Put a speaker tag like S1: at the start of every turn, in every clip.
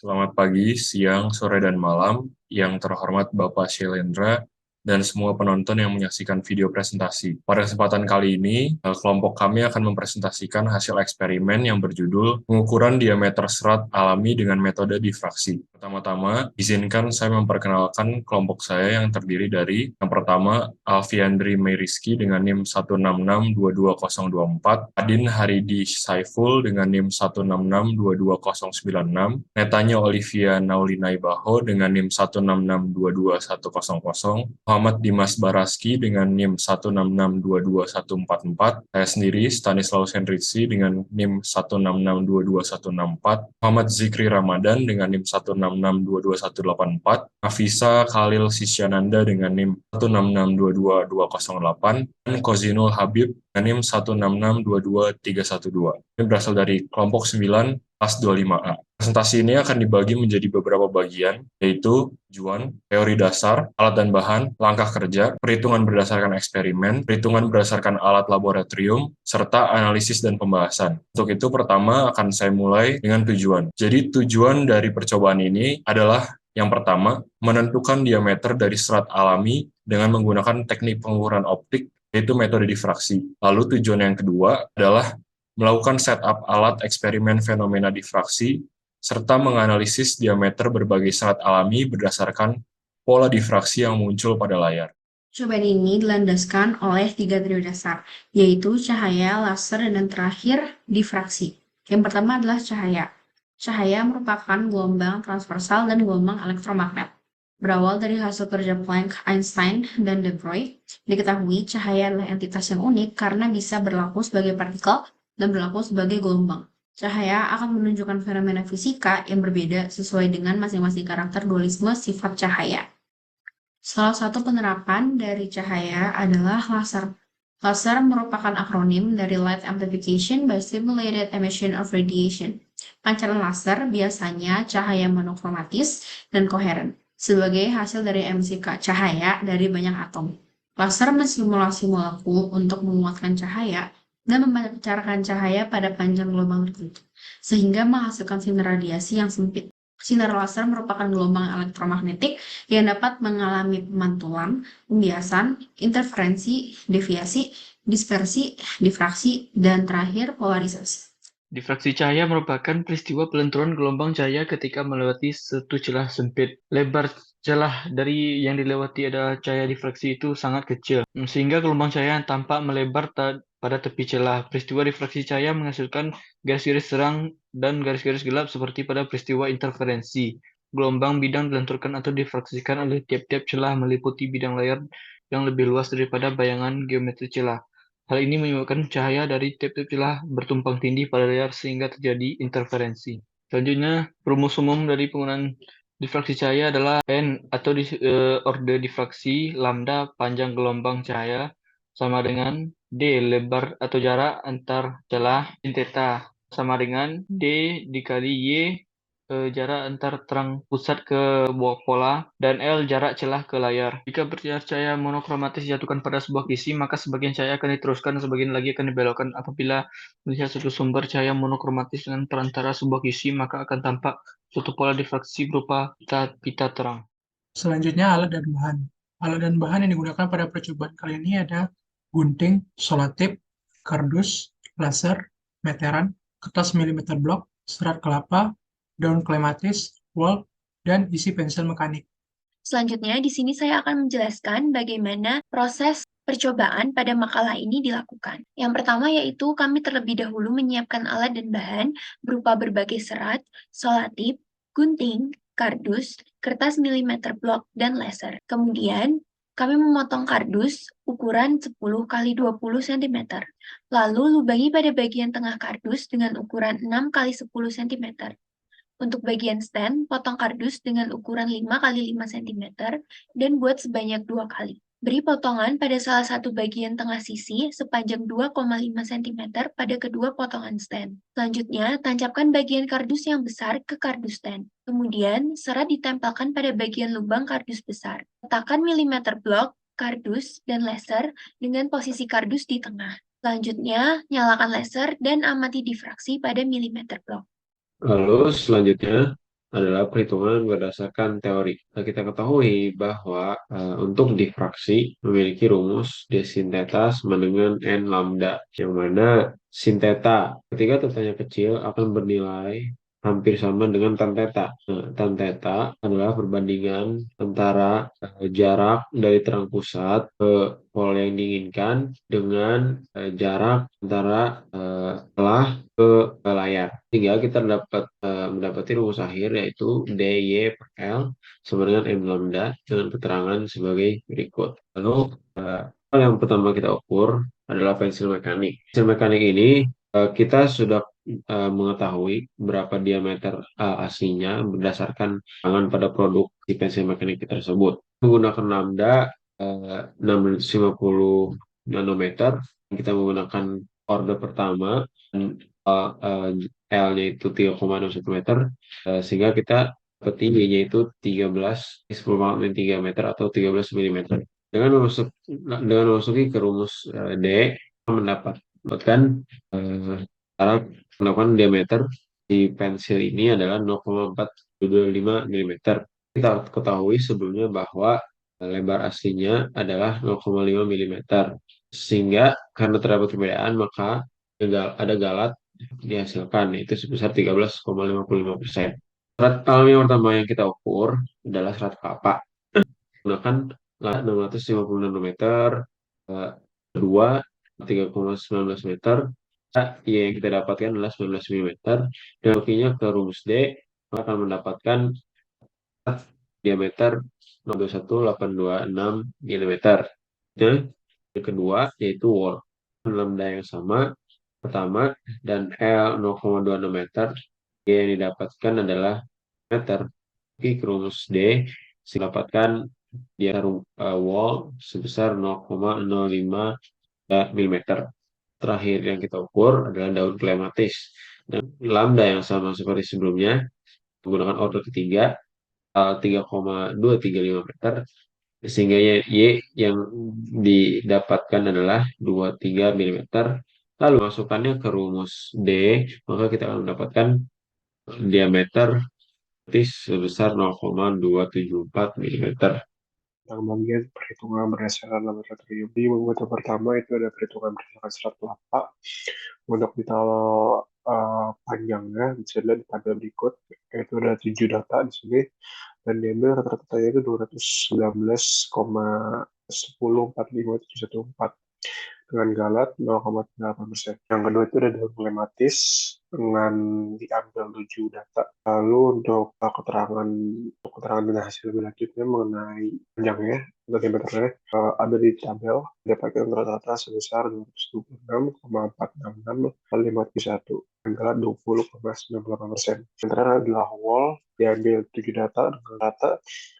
S1: Selamat pagi, siang, sore, dan malam yang terhormat Bapak Syailendra dan semua penonton yang menyaksikan video presentasi. Pada kesempatan kali ini, kelompok kami akan mempresentasikan hasil eksperimen yang berjudul pengukuran diameter serat alami dengan metode difraksi. Pertama-tama, izinkan saya memperkenalkan kelompok saya yang terdiri dari yang pertama, Alfiandri Meiriski dengan NIM 166-22024, Adin Haridi Saiful dengan NIM 166-22096, Netanya Olivia Naulinaibaho dengan NIM 166-22100, Muhammad Dimas Baraski dengan NIM 166-22144, saya sendiri Stanislaus Henrici dengan NIM 166-22164, Muhammad Zikri Ramadan dengan NIM 166-22184, Nafisa Khalil Sisyananda dengan NIM 166-22208, dan Kozinul Habib dengan NIM 166-22312. Ini berasal dari kelompok 9 kelas 25A. Presentasi ini akan dibagi menjadi beberapa bagian, yaitu tujuan, teori dasar, alat dan bahan, langkah kerja, perhitungan berdasarkan eksperimen, perhitungan berdasarkan alat laboratorium, serta analisis dan pembahasan. Untuk itu, pertama akan saya mulai dengan tujuan. Jadi, tujuan dari percobaan ini adalah yang pertama, menentukan diameter dari serat alami dengan menggunakan teknik pengukuran optik, yaitu metode difraksi. Lalu tujuan yang kedua adalah melakukan setup alat eksperimen fenomena difraksi serta menganalisis diameter berbagai serat alami berdasarkan pola difraksi yang muncul pada layar.
S2: Percobaan ini dilandaskan oleh 3 teori dasar, yaitu cahaya, laser, dan terakhir difraksi. Yang pertama adalah cahaya. Cahaya merupakan gelombang transversal dan gelombang elektromagnet. Berawal dari hasil kerja Planck, Einstein, dan de Broglie, diketahui cahaya adalah entitas yang unik karena bisa berlaku sebagai partikel dan berlaku sebagai gelombang. Cahaya akan menunjukkan fenomena fisika yang berbeda sesuai dengan masing-masing karakter dualisme sifat cahaya. Salah satu penerapan dari cahaya adalah laser. Laser merupakan akronim dari Light Amplification by Stimulated Emission of Radiation. Pancaran laser biasanya cahaya monokromatis dan koheren, sebagai hasil dari emisi cahaya dari banyak atom. Laser mensimulasi molekul untuk menguatkan cahaya dan memancarkan cahaya pada panjang gelombang tertentu, sehingga menghasilkan sinar radiasi yang sempit. Sinar laser merupakan gelombang elektromagnetik yang dapat mengalami pemantulan, pembiasan, interferensi, deviasi, dispersi, difraksi, dan terakhir polarisasi.
S3: Difraksi cahaya merupakan peristiwa pelenturan gelombang cahaya ketika melewati suatu celah sempit. Lebar celah dari yang dilewati adalah cahaya difraksi itu sangat kecil, sehingga gelombang cahaya yang tampak melebar pada tepi celah. Peristiwa difraksi cahaya menghasilkan garis-garis terang dan garis-garis gelap seperti pada peristiwa interferensi. Gelombang bidang dilenturkan atau difraksikan oleh tiap-tiap celah meliputi bidang layar yang lebih luas daripada bayangan geometri celah. Hal ini menyebabkan cahaya dari tiap-tiap celah bertumpang tindih pada layar sehingga terjadi interferensi. Selanjutnya, rumus umum dari penggunaan difraksi cahaya adalah N atau orde difraksi lambda panjang gelombang cahaya sama dengan D lebar atau jarak antar celah sin theta sama dengan D dikali Y jarak antar terang pusat ke pola dan L jarak celah ke layar. Jika bertiar cahaya monokromatis dijatuhkan pada sebuah kisi, maka sebagian cahaya akan diteruskan dan sebagian lagi akan dibelokkan. Apabila melihat suatu sumber cahaya monokromatis dengan perantara sebuah kisi, maka akan tampak suatu pola difraksi berupa pita terang.
S4: Selanjutnya alat dan bahan. Alat dan bahan yang digunakan pada percobaan kali ini ada gunting, solatip, kardus, laser, meteran, kertas milimeter blok, serat kelapa, daun klematis, wol, dan isi pensil mekanik.
S5: Selanjutnya, di sini saya akan menjelaskan bagaimana proses percobaan pada makalah ini dilakukan. Yang pertama yaitu kami terlebih dahulu menyiapkan alat dan bahan berupa berbagai serat, solatip, gunting, kardus, kertas milimeter blok, dan laser. Kemudian, kami memotong kardus ukuran 10 kali 20 cm. Lalu lubangi pada bagian tengah kardus dengan ukuran 6 kali 10 cm. Untuk bagian stand, potong kardus dengan ukuran 5 kali 5 cm dan buat sebanyak 2 kali. Beri potongan pada salah satu bagian tengah sisi sepanjang 2,5 cm pada kedua potongan stand. Selanjutnya, tancapkan bagian kardus yang besar ke kardus stand. Kemudian, serat ditempelkan pada bagian lubang kardus besar. Letakkan milimeter blok, kardus, dan laser dengan posisi kardus di tengah. Selanjutnya, nyalakan laser dan amati difraksi pada milimeter blok.
S6: Lalu selanjutnya adalah perhitungan berdasarkan teori. Nah, kita ketahui bahwa untuk difraksi memiliki rumus d sin theta sama dengan n lambda, yang mana sin theta ketika tetanya kecil akan bernilai hampir sama dengan tan theta. Nah, tan theta adalah perbandingan antara jarak dari terang pusat ke pol yang diinginkan dengan jarak antara celah ke layar. Sehingga kita mendapati rumus akhir yaitu dy per L sama dengan m lambda dengan keterangan sebagai berikut. Lalu hal yang pertama kita ukur adalah pensil mekanik. Pensil mekanik ini kita sudah mengetahui berapa diameter aslinya berdasarkan keterangan pada produk di pensil mekanik tersebut. Menggunakan lambda 650 nanometer, kita menggunakan order pertama dan L-nya itu 3,61 meter, sehingga kita dapat Y-nya itu 13,3 meter atau 13 mm. Dengan memasuki ke rumus D, kita mendapatkan cara melakukan diameter di pensil ini adalah 0,425 mm. Kita ketahui sebelumnya bahwa lebar aslinya adalah 0,5 mm. Sehingga karena terdapat perbedaan, maka ada galat dihasilkan, yaitu sebesar 13,55%. Serat alami yang pertama yang kita ukur adalah serat kelapa. Menggunakan 650 nanometer, kedua 3,19 meter, yang kita dapatkan adalah 19 mm, dan waktunya ke rumus D, maka akan mendapatkan diameter 0,21826 mm. Dan yang kedua yaitu wall. Lambda yang sama, pertama, dan L 0,26 meter, yang didapatkan adalah meter. Oke, ke rumus D, didapatkan diameter wall sebesar 0,05 mm. Terakhir yang kita ukur adalah daun klematis. Dan lambda yang sama seperti sebelumnya, menggunakan order ketiga, 3,235 meter, sehingga Y yang didapatkan adalah 23 mm. Lalu masukkannya ke rumus D, maka kita akan mendapatkan diameter sebesar 0,274 mm.
S7: Tentang bagian perhitungan berdasarkan laboratorium. Di metode pertama itu ada perhitungan berdasarkan serat kelapa. Untuk detail panjangnya bisa dilihat di tabel berikut. Yaitu ada 7 data di sini, dan diambil rata-ratanya itu 219,104514 dengan galat 0,8%. Yang kedua itu ada daun klematis dengan diambil 7 data. Lalu untuk keterangan dan hasil lebih lanjutnya mengenai panjangnya atau diameternya ada di tabel, dapatkan rata-rata sebesar 226,466,531 dan galat 20,98%. Sementara adalah wall diambil 7 data dengan rata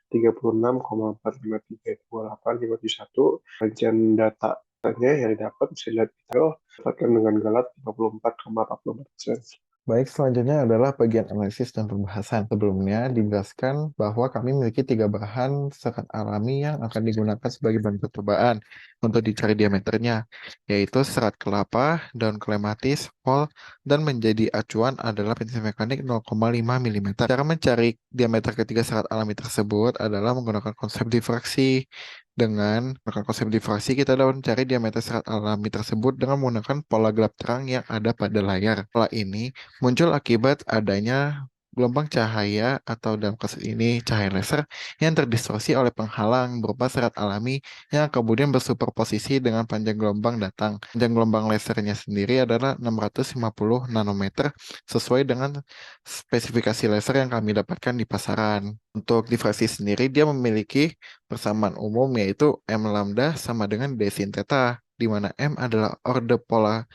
S7: 36,45328,571. Bagian datanya yang didapat bisa dilihat di tabel, dapatkan dengan galat 54,44%.
S8: Baik, selanjutnya adalah bagian analisis dan pembahasan. Sebelumnya dijelaskan bahwa kami memiliki 3 bahan serat alami yang akan digunakan sebagai bahan percobaan untuk dicari diameternya, yaitu serat kelapa, daun klematis, wol, dan menjadi acuan adalah pensil mekanik 0,5 mm. Cara mencari diameter ketiga serat alami tersebut adalah menggunakan konsep difraksi. Dengan menggunakan konsep difraksi, kita dapat mencari diameter serat alami tersebut dengan menggunakan pola gelap terang yang ada pada layar. Pola ini muncul akibat adanya gelombang cahaya atau dalam kasus ini cahaya laser yang terdistorsi oleh penghalang berupa serat alami yang kemudian bersuperposisi dengan panjang gelombang datang. Panjang gelombang lasernya sendiri adalah 650 nanometer sesuai dengan spesifikasi laser yang kami dapatkan di pasaran. Untuk difraksi sendiri dia memiliki persamaan umum yaitu M lambda sama dengan D sin theta, di mana M adalah order pola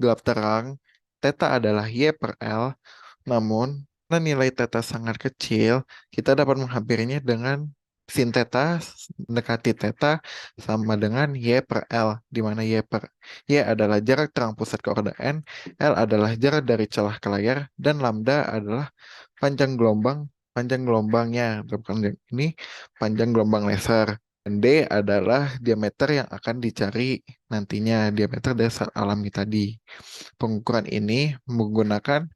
S8: gelap terang, theta adalah Y per L, namun karena nilai theta sangat kecil, kita dapat menghampirinya dengan sin theta mendekati theta sama dengan Y per L, di mana Y adalah jarak terang pusat ke order N, L adalah jarak dari celah ke layar, dan lambda adalah panjang gelombangnya, bukan ini panjang gelombang laser. Dan D adalah diameter yang akan dicari nantinya, diameter dasar alami tadi. Pengukuran ini menggunakan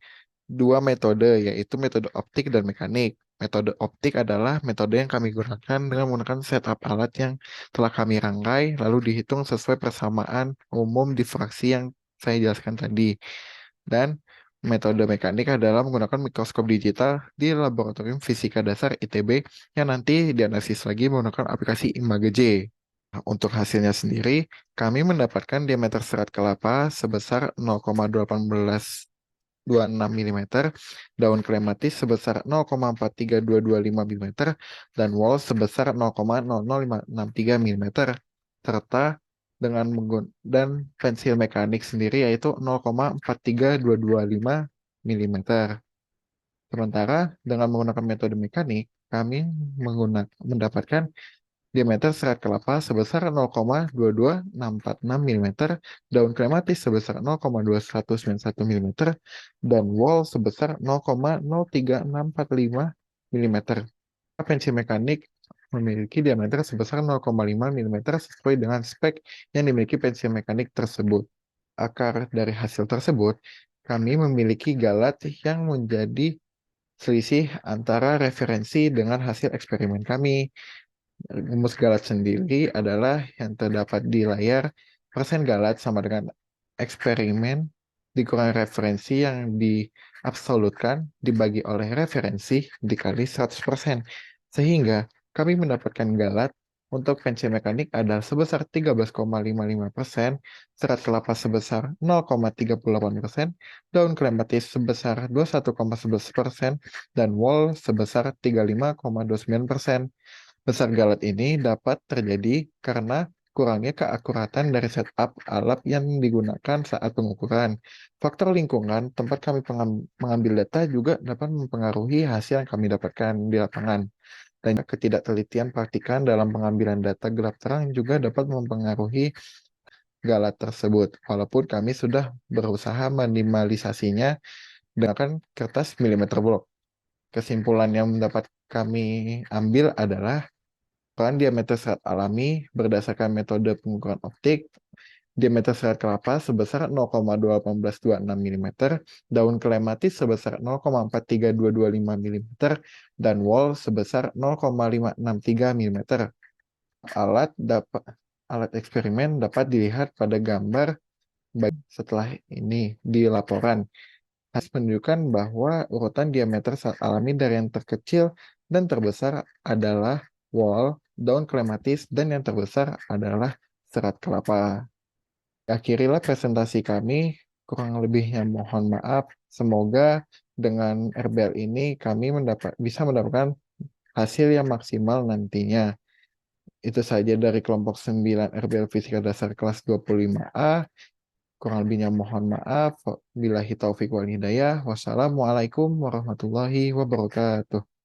S8: dua metode, yaitu metode optik dan mekanik. Metode optik adalah metode yang kami gunakan dengan menggunakan setup alat yang telah kami rangkai, lalu dihitung sesuai persamaan umum difraksi yang saya jelaskan tadi. Dan metode mekanik adalah menggunakan mikroskop digital di Laboratorium Fisika Dasar ITB yang nanti dianalisis lagi menggunakan aplikasi ImageJ. Nah, untuk hasilnya sendiri, kami mendapatkan diameter serat kelapa sebesar 0,1826 mm, daun klematis sebesar 0,43225 mm, dan wall sebesar 0,00563 mm, serta dengan dan pensil mekanik sendiri yaitu 0,43225 mm. Sementara dengan menggunakan metode mekanik, kami mendapatkan diameter serat kelapa sebesar 0,22646 mm, daun klematis sebesar 0,2191 mm, dan wall sebesar 0,03645 mm. Pensil mekanik memiliki diameter sebesar 0,5 mm sesuai dengan spek yang dimiliki pensil mekanik tersebut. Akar dari hasil tersebut, kami memiliki galat yang menjadi selisih antara referensi dengan hasil eksperimen kami. Rumus galat sendiri adalah yang terdapat di layar. Persen galat sama dengan eksperimen dikurangi referensi yang diabsolutkan dibagi oleh referensi dikali 100%. Sehingga kami mendapatkan galat untuk pensil mekanik adalah sebesar 13,55%, serat kelapa sebesar 0,38%, daun klematis sebesar 21,11%, dan wall sebesar 35,29%. Besar galat ini dapat terjadi karena kurangnya keakuratan dari setup alat yang digunakan saat pengukuran. Faktor lingkungan tempat kami mengambil data juga dapat mempengaruhi hasil yang kami dapatkan di lapangan. Dan ketidaktelitian praktikan dalam pengambilan data gelap terang juga dapat mempengaruhi galat tersebut. Walaupun kami sudah berusaha minimalisasinya dengan kertas milimeter block. Kesimpulan yang dapat kami ambil adalah ukuran diameter serat alami berdasarkan metode pengukuran optik, diameter serat kelapa sebesar 0,1826 mm, daun klematis sebesar 0,43225 mm, dan wall sebesar 0,563 mm. Alat eksperimen dapat dilihat pada gambar setelah ini di laporan. Hasil menunjukkan bahwa urutan diameter serat alami dari yang terkecil dan terbesar adalah wall, daun klematis, dan yang terbesar adalah serat kelapa. Akhirilah presentasi kami, kurang lebihnya mohon maaf. Semoga dengan RBL ini kami bisa mendapatkan hasil yang maksimal nantinya. Itu saja dari kelompok 9 RBL Fisika Dasar kelas 25A. Kurang lebihnya mohon maaf. Billahi taufiq wal hidayah. Wassalamualaikum warahmatullahi wabarakatuh.